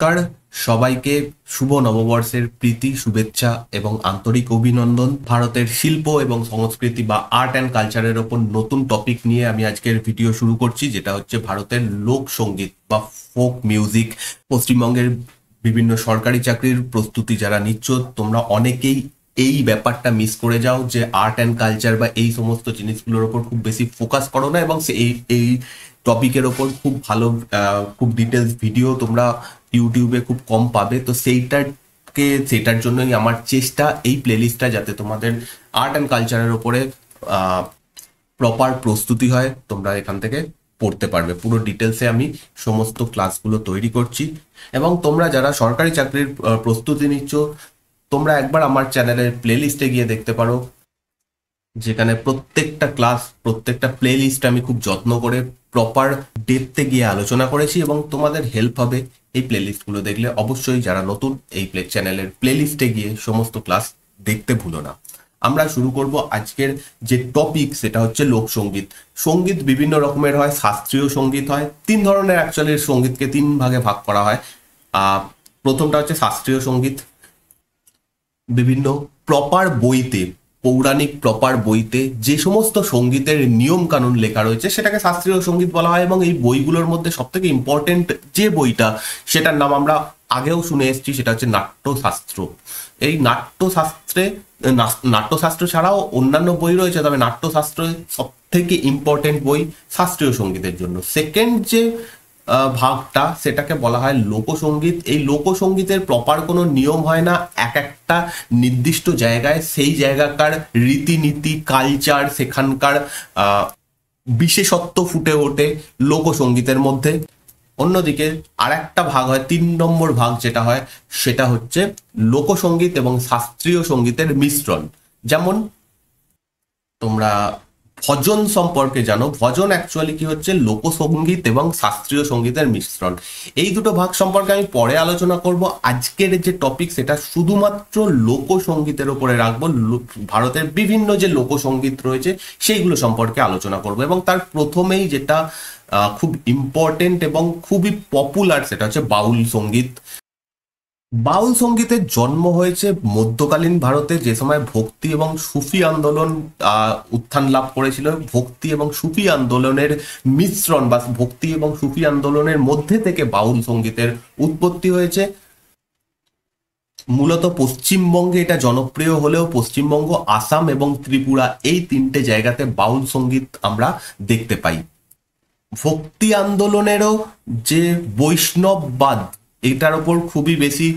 নমস্কার সবাইকে। শুভ নববর্ষের প্রীতি শুভেচ্ছা এবং আন্তরিক অভিনন্দন। ভারতের শিল্প এবং সংস্কৃতি বা আর্ট অ্যান্ড কালচারের ওপর নতুন টপিক নিয়ে আমি আজকের ভিডিও শুরু করছি, যেটা হচ্ছে ভারতের লোক সঙ্গীত বা ফোক মিউজিক। পশ্চিমবঙ্গের বিভিন্ন সরকারি চাকরির প্রস্তুতি যারা নিচ্ছ, তোমরা অনেকেই এই ব্যাপারটা মিস করে যাও যে আর্ট অ্যান্ড কালচার বা এই সমস্ত জিনিসগুলোর ওপর খুব বেশি ফোকাস করো না, এবং এই এই টপিকের ওপর খুব ভালো খুব ডিটেলস ভিডিও তোমরা ইউটিউবে খুব কম পাবে। তো সেটার জন্যই আমার চেষ্টা এই প্লেলিস্টটা যাতে তোমাদের আর্ট অ্যান্ড কালচারের ওপরে প্রপার প্রস্তুতি হয়, তোমরা এখান থেকে পড়তে পারবে। পুরো ডিটেলসে আমি সমস্ত ক্লাসগুলো তৈরি করছি, এবং তোমরা যারা সরকারি চাকরির প্রস্তুতি নিচ্ছ, তোমরা একবার আমার চ্যানেলের প্লেলিস্টে গিয়ে দেখতে পারো, যেখানে প্রত্যেকটা ক্লাস প্রত্যেকটা প্লে লিস্ট আমি খুব যত্ন করে প্রপার ডেপথে গিয়ে আলোচনা করেছি, এবং তোমাদের হেল্প হবে এই প্লে লিস্টগুলো দেখলে। অবশ্যই যারা নতুন, এই চ্যানেলের প্লে লিস্টে গিয়ে সমস্ত ক্লাস দেখতে ভুলো না। আমরা শুরু করব আজকের যে টপিক, সেটা হচ্ছে লোকসঙ্গীত। সঙ্গীত বিভিন্ন রকমের হয়, শাস্ত্রীয় সঙ্গীত হয়। তিন ধরনের অ্যাকচুয়ালি সঙ্গীতকে তিন ভাগে ভাগ করা হয়। প্রথমটা হচ্ছে শাস্ত্রীয় সঙ্গীত। বিভিন্ন প্রপার বইতে, পৌরাণিক প্রপার বইতে যে সমস্ত সঙ্গীতের নিয়ম কানুন লেখা রয়েছে সেটাকে শাস্ত্রীয় সঙ্গীত বলা হয়, এবং এই বইগুলোর মধ্যে সব থেকে ইম্পর্টেন্ট যে বইটা, সেটার নাম আমরা আগেও শুনে এসেছি, সেটা হচ্ছে নাট্যশাস্ত্র। এই নাট্যশাস্ত্র ছাড়াও অন্যান্য বই রয়েছে, তবে নাট্যশাস্ত্র সব থেকে ইম্পর্টেন্ট বই শাস্ত্রীয় সঙ্গীতের জন্য। সেকেন্ড যে ভাগটা, সেটাকে বলা হয় লোকসঙ্গীত। এই লোকসঙ্গীতের প্রপার কোনো নিয়ম হয় না, এক একটা নির্দিষ্ট জায়গায় সেই জায়গাকার রীতিনীতি, কালচার, সেখানকার বিশেষত্ব ফুটে ওঠে লোকসঙ্গীতের মধ্যে। অন্যদিকে আর একটা ভাগ হয়, 3 নম্বর ভাগ যেটা হয়, সেটা হচ্ছে লোকসঙ্গীত এবং শাস্ত্রীয় সঙ্গীতের মিশ্রণ। যেমন তোমরা ভজন সম্পর্কে জানো, ভজন অ্যাকচুয়ালি কি হচ্ছে, লোকসঙ্গীত এবং শাস্ত্রীয় সঙ্গীতের মিশ্রণ। এই দুটো ভাগ সম্পর্কে আমি পরে আলোচনা করব। আজকের যে টপিক, সেটা শুধুমাত্র লোকসঙ্গীতের উপরে রাখবো। ভারতের বিভিন্ন যে লোকসঙ্গীত রয়েছে সেইগুলো সম্পর্কে আলোচনা করব, এবং তার প্রথমেই যেটা খুব ইম্পর্টেন্ট এবং খুবই পপুলার, সেটা হচ্ছে বাউল সঙ্গীত। বাউল সঙ্গীতের জন্ম হয়েছে মধ্যকালীন ভারতে, যে সময় ভক্তি এবং সুফি আন্দোলন উত্থান লাভ করেছিল। ভক্তি এবং সুফি আন্দোলনের মিশ্রণ বা ভক্তি এবং সুফি আন্দোলনের মধ্যে থেকে বাউল সঙ্গীতের উৎপত্তি হয়েছে। মূলত পশ্চিমবঙ্গে এটা জনপ্রিয় হলেও পশ্চিমবঙ্গ, আসাম এবং ত্রিপুরা, এই তিনটে জায়গাতে বাউল সঙ্গীত আমরা দেখতে পাই। ভক্তি আন্দোলনেরও যে বৈষ্ণববাদ, এটার ওপর খুবই বেশি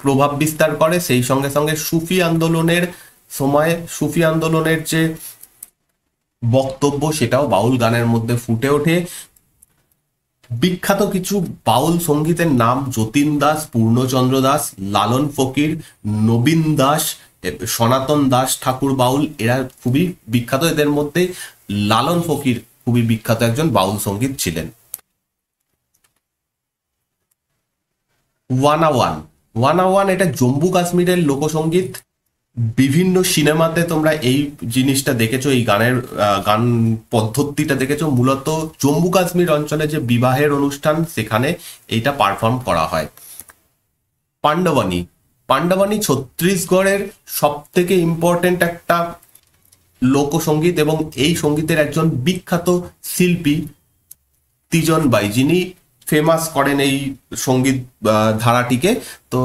প্রভাব বিস্তার করে। সেই সঙ্গে সঙ্গে সুফি আন্দোলনের সময় সুফি আন্দোলনের যে বক্তব্য, সেটাও বাউল গানের মধ্যে ফুটে ওঠে। বিখ্যাত কিছু বাউল সঙ্গীতের নাম: যতীন দাস, পূর্ণচন্দ্র দাস, লালন ফকির, নবীন দাস, সনাতন দাস ঠাকুর বাউল, এরা খুবই বিখ্যাত। এদের মধ্যে লালন ফকির খুবই বিখ্যাত একজন বাউল সঙ্গীত ছিলেন। ওয়ান এটা জম্মু কাশ্মীরের লোকসঙ্গীত। বিভিন্ন সিনেমাতে তোমরা এই জিনিসটা দেখেছো, এই গান পদ্ধতিটা দেখেছো। মূলত জম্মু কাশ্মীর অঞ্চলে যে বিবাহের অনুষ্ঠান, সেখানে এইটা পারফর্ম করা হয়। পাণ্ডবানী ছত্তিশগড়ের সব থেকে ইম্পর্টেন্ট একটা লোকসঙ্গীত, এবং এই সঙ্গীতের একজন বিখ্যাত শিল্পী তিজন বাই, যিনি ফেমাস করেন এই সঙ্গীত ধারাটিকে। তো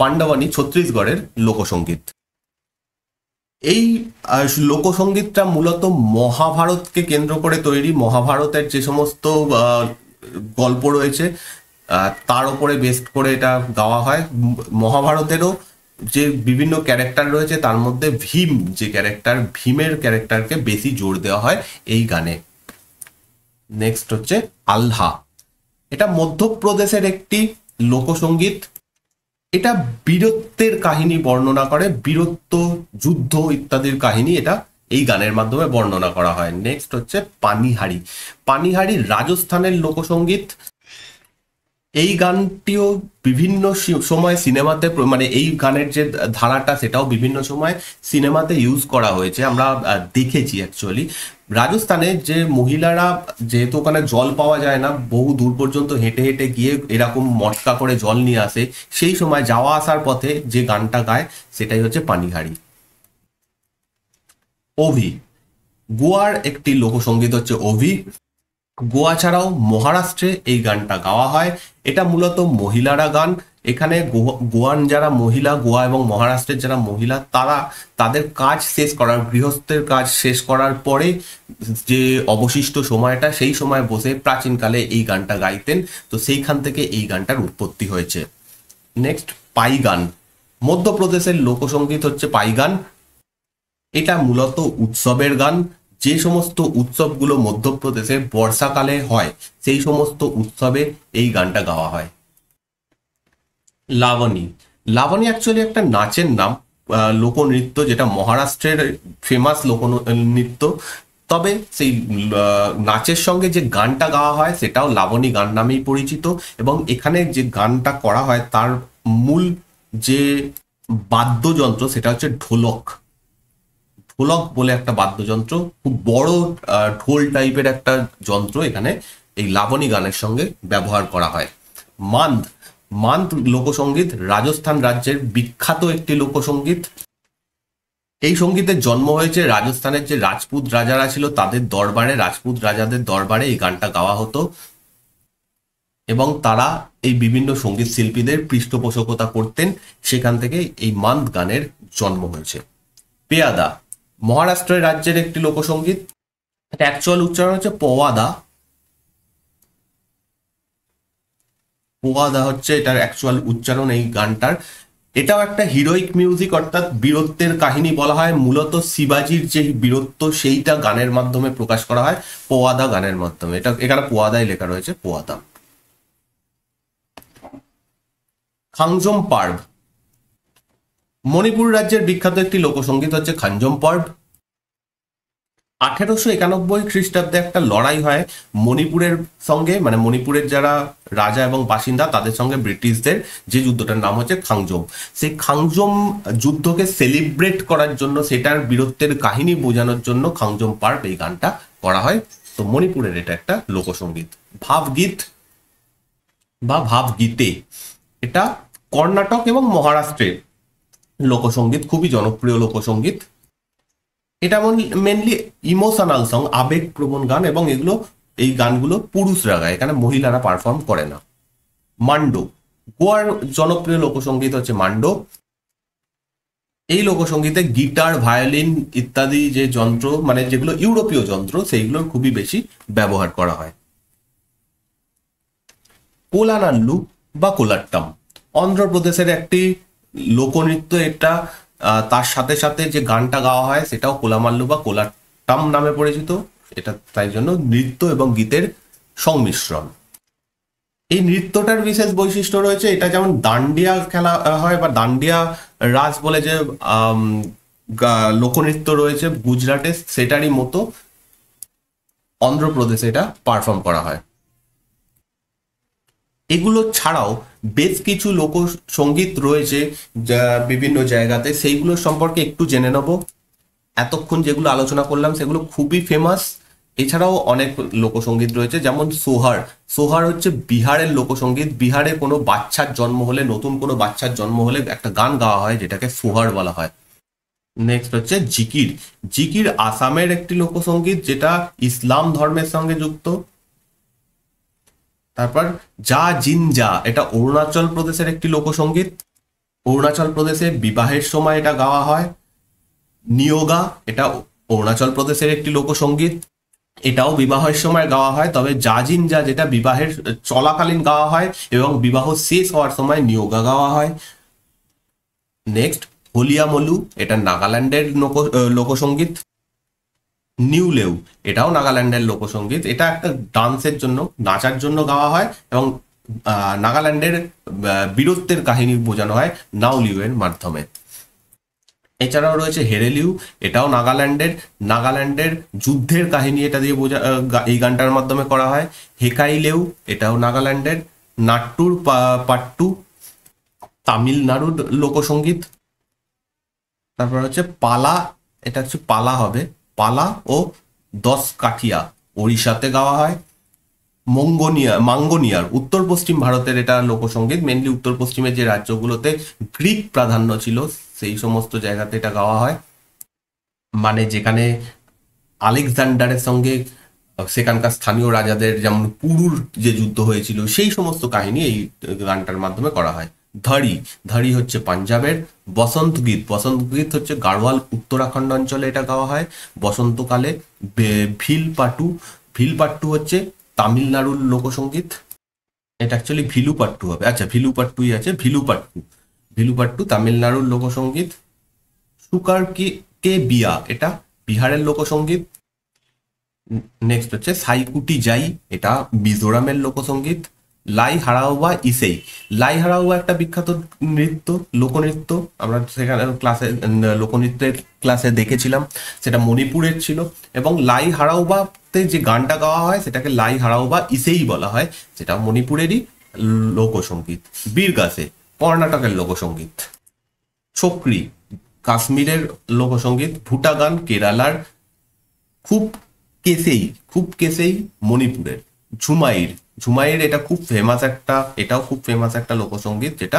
পাণ্ডবানী ছত্তিশগড়ের লোকসঙ্গীত। এই লোকসঙ্গীতটা মূলত মহাভারতকে কেন্দ্র করে তৈরি। মহাভারতের যে সমস্ত গল্প রয়েছে তার উপরে বেস্ট করে এটা গাওয়া হয়। মহাভারতেরও যে বিভিন্ন ক্যারেক্টার রয়েছে, তার মধ্যে ভীমের ক্যারেক্টারকে বেশি জোর দেওয়া হয় এই গানে। নেক্সট হচ্ছে আল্হা। এটা মধ্যপ্রদেশের একটি লোকসঙ্গীত। এটা বীরত্বের কাহিনী বর্ণনা করে, বীরত্ব, যুদ্ধ ইত্যাদির কাহিনী এটা এই গানের মাধ্যমে বর্ণনা করা হয়। নেক্সট হচ্ছে পানিহারি রাজস্থানের লোকসঙ্গীত। এই গানটিও বিভিন্ন সময় সিনেমাতে মানে এই গানের যে ধারাটা সেটাও বিভিন্ন সময় সিনেমাতে ইউজ করা হয়েছে, আমরা দেখেছি অ্যাকচুয়ালি। রাজস্থানে যে মহিলারা, যেহেতু ওখানে জল পাওয়া যায় না, বহু দূর পর্যন্ত হেঁটে হেঁটে গিয়ে এরকম মটকা করে জল নিয়ে আসে, সেই সময় যাওয়া আসার পথে যে গানটা গায় সেটাই হচ্ছে পানিহারি। ওভি, গোয়ার একটি লোকসঙ্গীত হচ্ছে ওভি। গোয়া ছাড়াও মহারাষ্ট্রে এই গানটা গাওয়া হয়। এটা মূলত মহিলারা গান। এখানে গোয়ান যারা মহিলা, গোয়া এবং মহারাষ্ট্রের যারা মহিলা, তারা তাদের কাজ শেষ করার, গৃহস্থের কাজ শেষ করার পরে যে অবশিষ্ট সময়টা, সেই সময় বসে প্রাচীনকালে এই গানটা গাইতেন। তো সেইখান থেকে এই গানটার উৎপত্তি হয়েছে। নেক্সট, পাই গান। মধ্যপ্রদেশের লোকসঙ্গীত হচ্ছে পাই গান। এটা মূলত উৎসবের গান। যে সমস্ত উৎসবগুলো মধ্যপ্রদেশে বর্ষাকালে হয়, সেই সমস্ত উৎসবে এই গানটা গাওয়া হয়। লাবণী, লাবণী অ্যাকচুয়ালি একটা নাচের নাম, লোকনৃত্য, যেটা মহারাষ্ট্রের ফেমাস লোকনৃত্য। তবে সেই নাচের সঙ্গে যে গানটা গাওয়া হয় সেটাও লাবণী গান নামেই পরিচিত। এবং এখানে যে গানটা করা হয় তার মূল যে বাদ্যযন্ত্র সেটা হচ্ছে ঢোলক। ঢোলক বলে একটা বাদ্যযন্ত্র, খুব বড় ঢোল টাইপের একটা যন্ত্র এখানে এই লাবণী গানের সঙ্গে ব্যবহার করা হয়। মান্দ, মান্দ লোকসঙ্গীত রাজস্থান রাজ্যের বিখ্যাত একটি লোকসঙ্গীত। এই সঙ্গীতের জন্ম হয়েছে রাজস্থানের যে রাজপুত রাজারা ছিল তাদের দরবারে, রাজপুত রাজাদের দরবারে এই গানটা গাওয়া হতো এবং তারা এই বিভিন্ন সঙ্গীত শিল্পীদের পৃষ্ঠপোষকতা করতেন। সেখান থেকে এই মান্দ গানের জন্ম হয়েছে। পেয়াদা, মহারাষ্ট্রের রাজ্যের একটি লোকসঙ্গীত। এটা অ্যাকচুয়াল উচ্চারণ হচ্ছে পোয়াদা। পোয়াদা হচ্ছে এটার অ্যাকচুয়াল উচ্চারণ এই গানটার। এটাও একটা হিরোইক মিউজিক, অর্থাৎ বীরত্বের কাহিনী বলা হয়। মূলত শিবাজির যে বীরত্ব সেইটা গানের মাধ্যমে প্রকাশ করা হয় পোয়াদা গানের মাধ্যমে। এটা এখানে পোয়াদাই লেখা রয়েছে, পোয়াদা। খাংজম পার্ব, মণিপুর রাজ্যের বিখ্যাত একটি লোকসঙ্গীত হচ্ছে খাঞ্জম পর্ব। 1891 খ্রিস্টাব্দে একটা লড়াই হয় মণিপুরের সঙ্গে, মানে মণিপুরের যারা রাজা এবং বাসিন্দা তাদের সঙ্গে ব্রিটিশদের, যে যুদ্ধটার নাম হচ্ছে খাংজম। সেই খাংজম যুদ্ধকে সেলিব্রেট করার জন্য, সেটার বীরত্বের কাহিনী বোঝানোর জন্য খাংজম পার্ব এই গানটা করা হয়। তো মণিপুরের এটা একটা লোকসঙ্গীত। ভাবগীত বা ভাবগীতে, এটা কর্ণাটক এবং মহারাষ্ট্রের লোকসঙ্গীত, খুবই জনপ্রিয় লোকসঙ্গীত। এটা মেনলি ইমোশনাল সং, আবেগপ্রবণ গান, এবং এগুলো, এই গানগুলো পুরুষরা গায়, এখানে মহিলারা পারফর্ম করে না। মান্ডো, গোয়ার জনপ্রিয় লোকসঙ্গীত হচ্ছে মান্ডো। এই লোকসঙ্গীতে গিটার, ভায়োলিন ইত্যাদি যে যন্ত্র, মানে যেগুলো ইউরোপীয় যন্ত্র, সেইগুলোর খুবই বেশি ব্যবহার করা হয়। কোলানাল্লু বা কোলাট্টাম, অন্ধ্রপ্রদেশের একটি লোকনৃত্য। এটা তার সাথে সাথে যে গানটা গাওয়া হয় সেটাও কোলামাল্লু বা কোলাট্টাম নামে পরিচিত। এটা তাই জন্য নৃত্য এবং গীতের সংমিশ্রণ। এই নৃত্যটার বিশেষ বৈশিষ্ট্য রয়েছে। এটা যেমন দান্ডিয়া খেলা হয় বা দান্ডিয়া রাস বলে যে লোকনৃত্য রয়েছে গুজরাটে, সেটারই মতো অন্ধ্রপ্রদেশে এটা পারফর্ম করা হয়। এগুলো ছাড়াও বেশ কিছু লোকসঙ্গীত রয়েছে যা বিভিন্ন জায়গাতে, সেইগুলোর সম্পর্কে একটু জেনে নেব। এতক্ষণ যেগুলো আলোচনা করলাম সেগুলো খুবই ফেমাস। এছাড়াও অনেক লোকসঙ্গীত রয়েছে, যেমন সোহার। সোহার হচ্ছে বিহারের লোকসঙ্গীত। বিহারে কোনো বাচ্চার জন্ম হলে, নতুন কোনো বাচ্চার জন্ম হলে একটা গান গাওয়া হয় যেটাকে সোহার বলা হয়। নেক্সট হচ্ছে জিকির। জিকির আসামের একটি লোকসঙ্গীত যেটা ইসলাম ধর্মের সঙ্গে যুক্ত। তারপর যা জিন যা, এটা অরুণাচল প্রদেশের একটি লোকসঙ্গীত। অরুণাচল প্রদেশে বিবাহের সময় এটা গাওয়া হয়। নিয়োগা, এটা অরুণাচল প্রদেশের একটি লোকসঙ্গীত। এটাও বিবাহের সময় গাওয়া হয়, তবে জাজিন যা যেটা বিবাহের চলাকালীন গাওয়া হয় এবং বিবাহ শেষ হওয়ার সময় নিয়োগা গাওয়া হয়। নেক্সট হোলিয়ামলু, এটা নাগাল্যান্ডের লোকসঙ্গীত। নিউলেউ, এটাও নাগাল্যান্ডের লোকসঙ্গীত। এটা একটা ডান্সের জন্য, নাচার জন্য গাওয়া হয় এবং নাগাল্যান্ডের বীরত্বের কাহিনী বোঝানো হয় নাউলিউয়ের মাধ্যমে। এছাড়াও রয়েছে হেরেলিউ, এটাও নাগাল্যান্ডের যুদ্ধের কাহিনী এটা দিয়ে এই গানটার মাধ্যমে করা হয়। হেকাইলেউ, এটাও নাগাল্যান্ডের। নাট্টুর পাট্টু তামিলনাড়ুর লোকসঙ্গীত। তারপর হচ্ছে পালা, এটা হচ্ছে পালা হবে, পালা ও দশ কাঠিয়া ওড়িশাতে গাওয়া হয়। মাঙ্গোনিয়ার উত্তর পশ্চিম ভারতের এটা লোকসঙ্গীত, মেনলি উত্তর পশ্চিমের যে রাজ্যগুলোতে গ্রিক প্রাধান্য ছিল সেই সমস্ত জায়গাতে এটা গাওয়া হয়, মানে যেখানে আলেকজান্ডারের সঙ্গে সেখানকার স্থানীয় রাজাদের যেমন পুরুর যে যুদ্ধ হয়েছিল সেই সমস্ত কাহিনী এই গানটার মাধ্যমে করা হয়। ধড়ি, ধড়ি হচ্ছে পাঞ্জাবের। বসন্ত গীত, বসন্ত গীত হচ্ছে গাড়োয়াল উত্তরাখণ্ড অঞ্চলে এটা গাওয়া হয় বসন্তকালে। ভিলপাট্টু, ভিলপাট্টু হচ্ছে তামিলনাড়ুর লোকসঙ্গীত। এটা অ্যাকচুয়ালি ভিলুপাট্টু হবে, আচ্ছা ভিলুপাট্টুই আছে, ভিলুপাট্টু, ভিলুপাট্টু তামিলনাড়ুর লোকসঙ্গীত। সুকার কে বিয়া, এটা বিহারের লোকসঙ্গীত। নেক্সট হচ্ছে সাইকুটি যাই, এটা মিজোরামের লোকসঙ্গীত। লাই হারাওয়া ইসেই, লাই হারাওয়া একটা বিখ্যাত নৃত্য, লোকনৃত্য, আমরা সেখানে ক্লাসে লোকনৃত্যের ক্লাসে দেখেছিলাম, সেটা মণিপুরের ছিল। এবং লাই হারাওবাতে যে গানটা গাওয়া হয় সেটাকে লাই হারাওবা ইসেই বলা হয়, যেটা মণিপুরেরই লোকসঙ্গীত। বীরগাছে কর্ণাটকের লোকসঙ্গীত। ছোকরি কাশ্মীরের লোকসঙ্গীত। ভুটা গান কেরালার। খুব কেসেই, খুব কেসেই মণিপুরের। ঝুমাইর, ঝুমাইর এটা খুব ফেমাস একটা, এটাও খুব ফেমাস একটা লোকসঙ্গীত, যেটা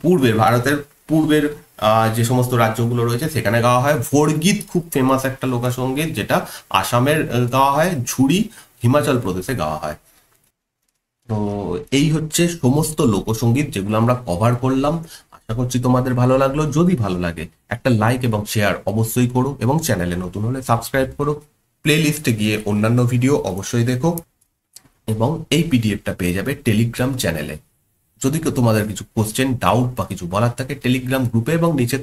পূর্বের ভারতের পূর্বের যে সমস্ত রাজ্যগুলো রয়েছে সেখানে গাওয়া হয়। ভোরগীত খুব ফেমাস একটা লোকসঙ্গীত, যেটা আসামের গাওয়া হয়। ঝুড়ি হিমাচল প্রদেশে গাওয়া হয়। তো এই হচ্ছে সমস্ত লোকসঙ্গীত যেগুলো আমরা কভার করলাম। আশা করছি তোমাদের ভালো লাগলো। যদি ভালো লাগে একটা লাইক এবং শেয়ার অবশ্যই করো, এবং চ্যানেলে নতুন হলে সাবস্ক্রাইব করো। প্লে লিস্টে গিয়ে অন্যান্য ভিডিও অবশ্যই দেখো, এবং এই পিডিএফটা পেয়ে যাবে টেলিগ্রাম চ্যানেলে। যদি তোমাদের কিছু কোশ্চেন, ডাউট বা কিছু বলার থাকে টেলিগ্রাম গ্রুপে এবং নিচে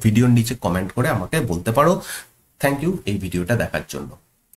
ভিডিওর নিচে কমেন্ট করে আমাকে বলতে পারো। থ্যাংক ইউ এই ভিডিওটা দেখার জন্য।